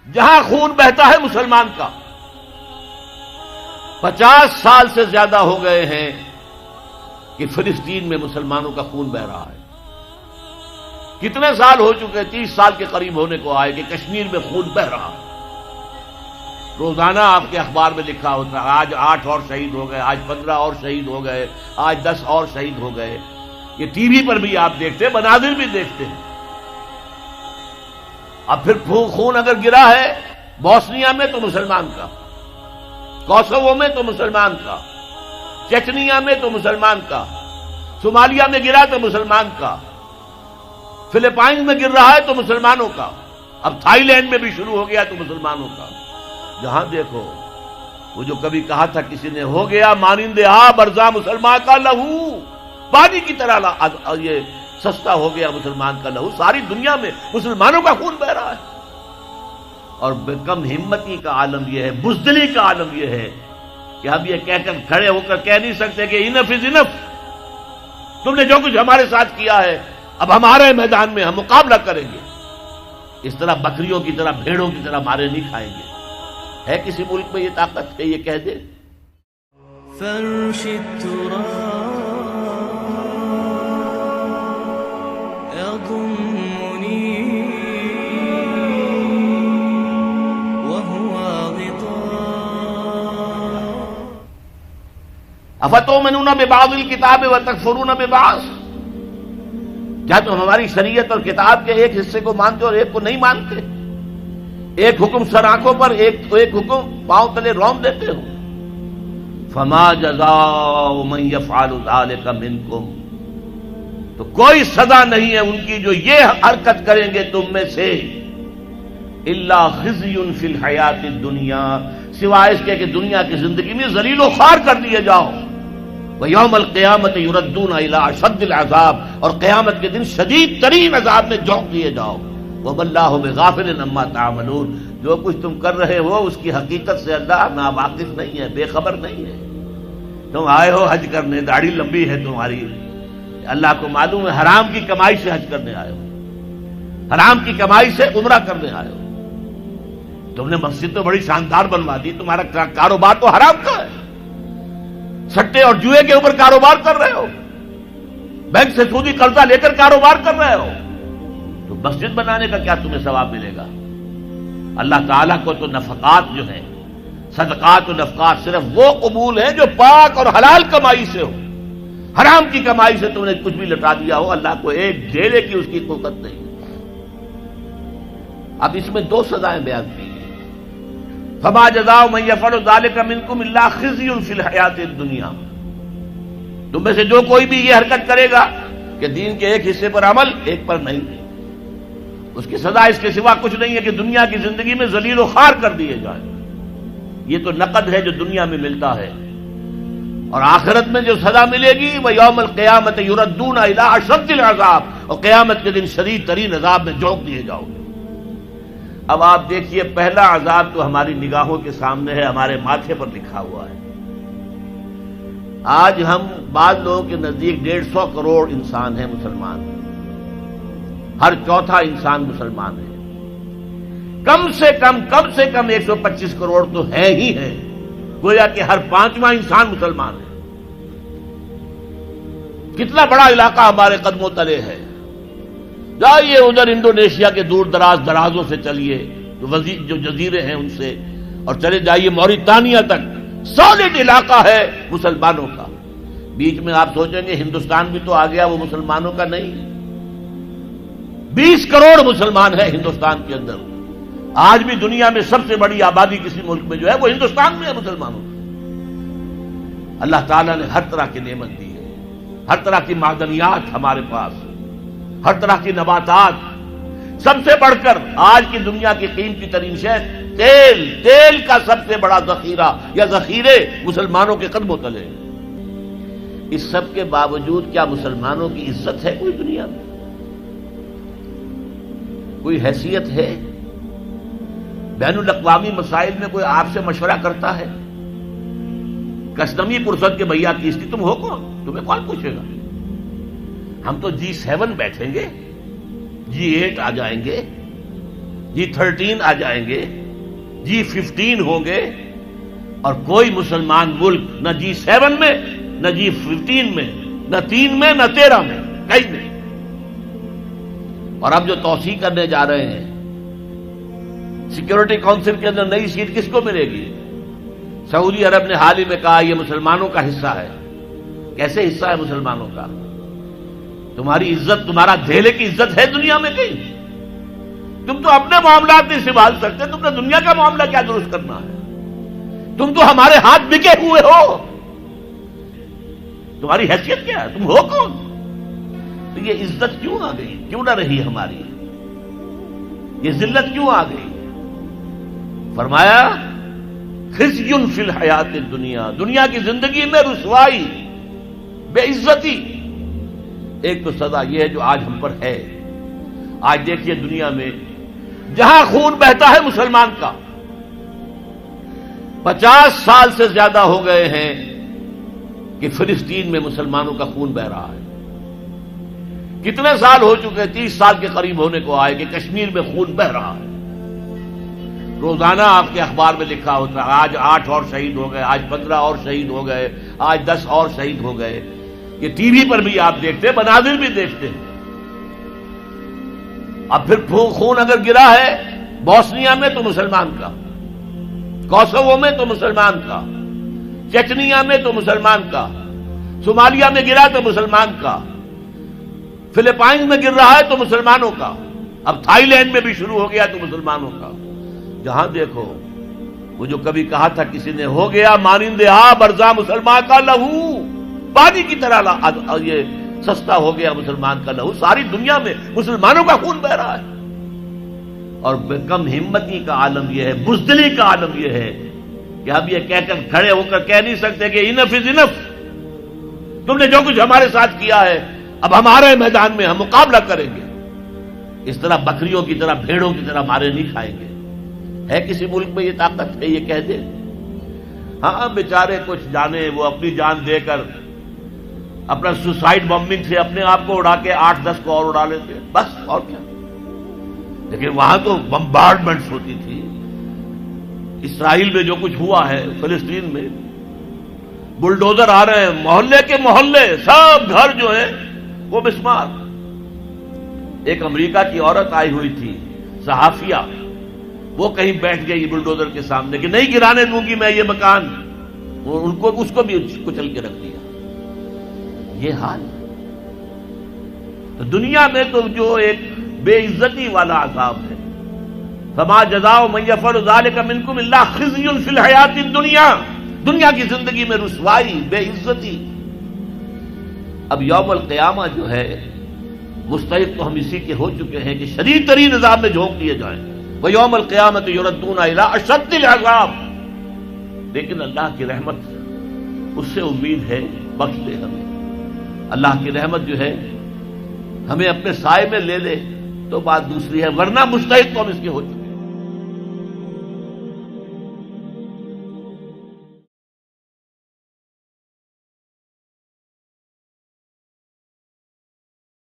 جہاں خون بہتا ہے مسلمان کا. 50 سال سے زیادہ ہو گئے ہیں کہ فلسطین میں مسلمانوں کا خون بہ رہا ہے. کتنے سال ہو چکے؟ 30 سال کے قریب ہونے کو آئے کہ کشمیر میں خون بہ رہا ہے. روزانہ آپ کے اخبار میں لکھا ہوتا ہے آج 8 اور شہید ہو گئے، آج 15 اور شہید ہو گئے، آج 10 اور شہید ہو گئے. یہ ٹی وی پر بھی آپ دیکھتے ہیں، مناظر بھی دیکھتے ہیں. اب پھر خون اگر گرا ہے بوسنیا میں تو مسلمان کا، کوسوو میں تو مسلمان کا، چچنیا میں تو مسلمان کا، صومالیہ میں گرا تو مسلمان کا، فلپائنز میں گر رہا ہے تو مسلمانوں کا، اب تھائی لینڈ میں بھی شروع ہو گیا تو مسلمانوں کا. جہاں دیکھو وہ جو کبھی کہا تھا کسی نے، ہو گیا مانند آب ارزاں مسلمان کا لہو، پانی کی طرح یہ سستا ہو گیا مسلمان کا لہو. ساری دنیا میں مسلمانوں کا خون بہ رہا ہے. اور کم ہمتی کا عالم یہ ہے، بزدلی کا عالم یہ ہے کہ ہم یہ کہہ کر کھڑے ہو کر کہہ نہیں سکتے کہ انف از انف، تم نے جو کچھ ہمارے ساتھ کیا ہے اب ہمارے میدان میں ہم مقابلہ کریں گے. اس طرح بکریوں کی طرح بھیڑوں کی طرح مارے نہیں کھائیں گے. ہے کسی ملک میں یہ طاقت کہ یہ کہہ دے؟ فرش التراب يضمني وهو غطاء افتؤمنون ببعض الکتاب وتکفرون ببعض. کیا تم ہماری شریعت اور کتاب کے ایک حصے کو مانتے اور ایک کو نہیں مانتے؟ ایک حکم سر آنکھوں پر، ایک حکم پاؤں تلے رون دیتے ہو. فما جزاء من يفعل ذلك منكم، تو کوئی سزا نہیں ہے ان کی جو یہ حرکت کریں گے تم میں سے، الا خزي في الحیات الدنیا، سوائے اس کے کہ دنیا کی زندگی میں ذلیل و خوار کر دیے جاؤ. وَيَوْمَ الْقِيَامَةِ يُرَدُّونَ إِلَىٰ أَشَدِّ الْعَذَابِ، اور قیامت کے دن شدید ترین عذاب میں جھونک دیے جاؤ. وَمَا اللَّهُ بِغَافِلٍ عَمَّا تَعْمَلُونَ، جو کچھ تم کر رہے ہو اس کی حقیقت سے اللہ ناواقف نہیں ہے، بے خبر نہیں ہے. تم آئے ہو حج کرنے، داڑھی لمبی ہے تمہاری، اللہ کو معلوم ہے حرام کی کمائی سے حج کرنے آئے ہو، حرام کی کمائی سے عمرہ کرنے آئے ہو. تم نے مسجد تو بڑی شاندار بنوا دی، تمہارا کاروبار تو حرام کا ہے، سٹے اور جوئے کے اوپر کاروبار کر رہے ہو، بینک سے سودی قرضہ لے کر کاروبار کر رہے ہو. تو مسجد بنانے کا کیا تمہیں ثواب ملے گا؟ اللہ تعالیٰ کو تو نفقات جو ہیں، صدقات و نفقات صرف وہ قبول ہیں جو پاک اور حلال کمائی سے ہو. حرام کی کمائی سے تم نے کچھ بھی لٹا دیا ہو، اللہ کو ایک ڈھیلے کی اس کی قوت نہیں. اب اس میں 2 سزائیں بیان کی گئی. فما جزاء من يفعل ذلك منكم الا خزي في الحیات الدنیا، تم میں سے جو کوئی بھی یہ حرکت کرے گا کہ دین کے ایک حصے پر عمل ایک پر نہیں، اس کی سزا اس کے سوا کچھ نہیں ہے کہ دنیا کی زندگی میں ذلیل و خوار کر دیے جائے. یہ تو نقد ہے جو دنیا میں ملتا ہے، اور آخرت میں جو سزا ملے گی وہ یوم القیامت یردون الی اشد العذاب، اور قیامت کے دن شدید ترین عذاب میں جھونک دیے جاؤ گے. اب آپ دیکھیے پہلا عذاب تو ہماری نگاہوں کے سامنے ہے، ہمارے ماتھے پر لکھا ہوا ہے. آج ہم بعض لوگوں کے نزدیک 150 کروڑ انسان ہیں مسلمان، ہر چوتھا انسان مسلمان ہے. کم سے کم 125 کروڑ تو ہے ہی ہے، گویا کہ ہر 5واں انسان مسلمان ہے. کتنا بڑا علاقہ ہمارے قدموں تلے ہے. جائیے ادھر انڈونیشیا کے دور درازوں سے چلیے، جو جزیرے ہیں ان سے، اور چلے جائیے موریتانیہ تک، سالڈ علاقہ ہے مسلمانوں کا. بیچ میں آپ سوچیں گے ہندوستان بھی تو آ گیا، وہ مسلمانوں کا نہیں. 20 کروڑ مسلمان ہیں ہندوستان کے اندر. آج بھی دنیا میں سب سے بڑی آبادی کسی ملک میں جو ہے وہ ہندوستان میں ہے مسلمانوں کی. اللہ تعالیٰ نے ہر طرح کی نعمت دی ہے، ہر طرح کی معدنیات ہمارے پاس، ہر طرح کی نباتات. سب سے بڑھ کر آج کی دنیا کی قیمتی ترین شے تیل کا سب سے بڑا ذخیرہ یا ذخیرے مسلمانوں کے قدموں تلے. اس سب کے باوجود کیا مسلمانوں کی عزت ہے کوئی دنیا میں؟ کوئی حیثیت ہے؟ بین الاقوامی مسائل میں کوئی آپ سے مشورہ کرتا ہے؟ کسٹمی پرسد کے بھیا کیستی تم ہو کون؟ تمہیں کون پوچھے گا؟ ہم تو G7 بیٹھیں گے، G8 آ جائیں گے، G13 آ جائیں گے، G15 ہوں گے، اور کوئی مسلمان ملک نہ G7 میں، نہ G15 میں، نہ 3 میں، نہ 13 میں، کہیں نہیں۔ اور اب جو توسیع کرنے جا رہے ہیں، سیکورٹی کونسل کے اندر نئی سیٹ کس کو ملے گی؟ سعودی عرب نے حال ہی میں کہا یہ مسلمانوں کا حصہ ہے۔ کیسے حصہ ہے مسلمانوں کا؟ تمہاری عزت، تمہارا دھیلے کی عزت ہے دنیا میں کہیں؟ تم تو اپنے معاملات نہیں سنبھال سکتے، تم نے دنیا کا معاملہ کیا درست کرنا ہے؟ تم تو ہمارے ہاتھ بکے ہوئے ہو، تمہاری حیثیت کیا ہے؟ تم ہو کون؟ تو یہ عزت کیوں آ گئی؟ کیوں نہ رہی ہماری؟ یہ ذلت کیوں آ گئی؟ فرمایا خزی فی الحیات الدنیا، دنیا کی زندگی میں رسوائی، بے عزتی۔ ایک تو سزا یہ ہے جو آج ہم پر ہے۔ آج دیکھیے دنیا میں جہاں خون بہتا ہے مسلمان کا، 50 سال سے زیادہ ہو گئے ہیں کہ فلسطین میں مسلمانوں کا خون بہ رہا ہے۔ کتنے سال ہو چکے ہیں؟ 30 سال کے قریب ہونے کو آئے کہ کشمیر میں خون بہ رہا ہے۔ روزانہ آپ کے اخبار میں لکھا ہوتا ہے آج 8 اور شہید ہو گئے، آج 15 اور شہید ہو گئے، آج 10 اور شہید ہو گئے۔ یہ ٹی وی پر بھی آپ دیکھتے ہیں، مناظر بھی دیکھتے ہیں۔ اب پھر خون اگر گرا ہے بوسنیا میں تو مسلمان کا، کوسوو میں تو مسلمان کا، چچنیا میں تو مسلمان کا، صومالیہ میں گرا تو مسلمان کا، فلپائن میں گر رہا ہے تو مسلمانوں کا، اب تھائی لینڈ میں بھی شروع ہو گیا تو مسلمانوں کا۔ جہاں دیکھو وہ جو کبھی کہا تھا کسی نے، ہو گیا مانند برزاں مسلمان کا لہو، پانی کی طرح یہ سستا ہو گیا مسلمان کا لہو۔ ساری دنیا میں مسلمانوں کا خون بہ رہا ہے، اور کم ہمتی کا عالم یہ ہے، بزدلی کا عالم یہ ہے کہ اب یہ کہہ کر کھڑے ہو کر کہہ نہیں سکتے کہ انف از انف، تم نے جو کچھ ہمارے ساتھ کیا ہے اب ہمارے میدان میں ہم مقابلہ کریں گے۔ اس طرح بکریوں کی طرح، بھیڑوں کی طرح مارے نہیں کھائیں گے۔ ہے کسی ملک میں یہ طاقت ہے یہ کہہ دے؟ ہاں بیچارے کچھ جانے وہ اپنی جان دے کر اپنا سوسائڈ بمبنگ سے اپنے آپ کو اڑا کے 8-10 کو اور اڑا لیتے، بس اور کیا۔ لیکن وہاں تو بمبارڈمنٹس ہوتی تھی۔ اسرائیل میں جو کچھ ہوا ہے، فلسطین میں بلڈوزر آ رہے ہیں، محلے کے محلے سب گھر جو ہیں وہ مسمار۔ ایک امریکہ کی عورت آئی ہوئی تھی صحافیہ، وہ کہیں بیٹھ گئی بلڈوزر کے سامنے کہ نہیں گرانے دوں گی میں یہ مکان، اس کو بھی کچل کے رکھ دیا۔ یہ حال تو دنیا میں تو جو ایک بے عزتی والا عذاب ہے، فما جزاء من یفعل ذلک منکم الا خزی فی الحیات الدنیا، دنیا کی زندگی میں رسوائی، بے عزتی۔ اب یوم القیامہ جو ہے مستحق تو ہم اسی کے ہو چکے ہیں کہ شدید ترین عذاب میں جھونک دیے جائیں، وَيَوْمَ الْقِيَامَةِ يُرَدُّونَ إِلَىٰ أَشَدِّ الْعَذَابِ۔ لیکن اللہ کی رحمت، اس سے امید ہے بخش دے ہمیں۔ اللہ کی رحمت جو ہے ہمیں اپنے سائے میں لے لے تو بات دوسری ہے، ورنہ مستحق تو ہم اس کے ہو چکے ہیں۔